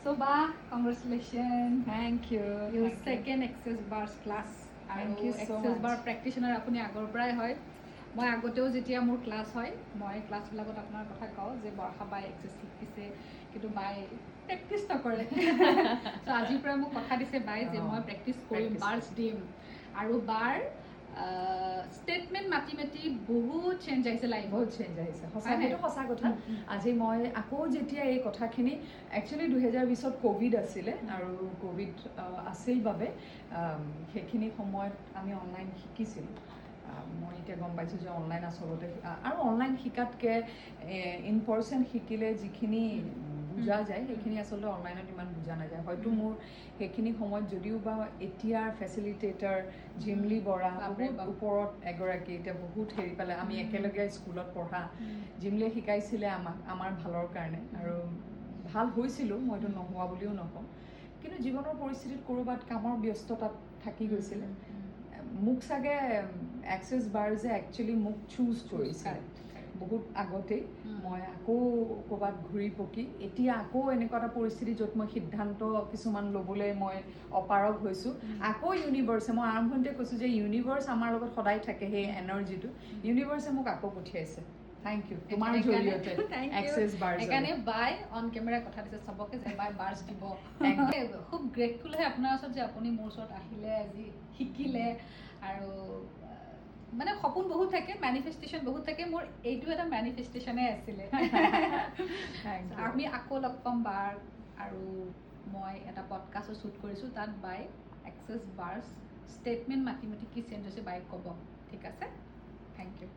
So Ba, congratulations. Thank you. Your Thank you. second Access Bars class. Thank you so Access much. Bar practitioner আপুনি আগৰ পৰাই হয়। মই আগতেও যেতিয়া মোৰ ক্লাছ হয়, মই ক্লাছবিলাকত আপোনাৰ কথা কওঁ যে বৰ্ষা বাই এক্সেছ শিকিছে, কিন্তু বাই প্ৰেক্টিছ নকৰে। চ' আজিৰ পৰা মোক কথা দিছে বাই যে মই প্ৰেক্টিছ কৰিম, বাৰ্ছ দিম। আৰু বাৰ ষ্টেটমেণ্ট মাতি মাতি বহুত চেঞ্জ আহিছে লাইফত। বহুত চেঞ্জ আহিছে, সঁচা সেইটো সঁচা কথা। আজি মই আকৌ যেতিয়া এই কথাখিনি একচুৱেলি 2020ত ক'ভিড আছিলে আৰু ক'ভিড আছিল বাবে সেইখিনি সময়ত আমি অনলাইন শিকিছিলোঁ। মই এতিয়া গম পাইছোঁ যে অনলাইন আচলতে আৰু অনলাইন শিকাতকৈ ইন পাৰ্চন শিকিলে যিখিনি বুজা যায় সেইখিনি আচলতে অনলাইনত ইমান বুজা নাযায়। হয়তো মোৰ সেইখিনি সময়ত যদিও বা এতিয়াৰ ফেচিলিটেটাৰ জিমলি বৰা বহুত ওপৰত এগৰাকী, এতিয়া বহুত হেৰি পালে। আমি একেলগে স্কুলত পঢ়া, জিমলিয়ে শিকাইছিলে আমাক আমাৰ ভালৰ কাৰণে আৰু ভাল হৈছিলোঁ, মইতো নোহোৱা বুলিও নকওঁ। কিন্তু জীৱনৰ পৰিস্থিতিত ক'ৰবাত কামৰ ব্যস্ততাত থাকি গৈছিলে। মোক চাগে এক্সেছ বাৰ যে একচুৱেলি মোক চুজ কৰিছে বহুত আগতেই। মই আকৌ ক'ৰবাত ঘূৰি পকি এতিয়া আকৌ এনেকুৱা এটা পৰিস্থিতি য'ত মই সিদ্ধান্ত কিছুমান ল'বলৈ মই অপাৰগ হৈছোঁ। আকৌ ইউনিভাৰ্ছে, মই আৰম্ভণিতে কৈছোঁ যে ইউনিভাৰ্ছ আমাৰ লগত সদায় থাকে, সেই এনাৰ্জিটো ইউনিভাৰ্ছে মোক আকৌ পঠিয়াইছে। থেংক ইউ তোমাৰ জৰিয়তে এক্সেছ বাৰ। সেইকাৰণে বাই অন কেমেৰা কথা দিছে চবকে যে বাই বাৰ্ছ দিব। খুব গ্ৰেটফুল হয় আপোনাৰ ওচৰত যে আপুনি মোৰ ওচৰত আহিলে, আজি শিকিলে। আৰু মানে সপোন বহুত থাকে, মেনিফেষ্টেশ্যন বহুত থাকে। মোৰ এইটো এটা মেনিফেষ্টেশ্যনে আছিলে। আমি আকৌ লগ পাম বাৰ। আৰু মই এটা পডকাষ্টো শ্বুট কৰিছোঁ, তাত বাই এক্সেছ বাৰ্ছ ষ্টেটমেণ্ট মাতি মাতি কি চেঞ্জ হৈছে বাই ক'ব। ঠিক আছে, থেংক ইউ।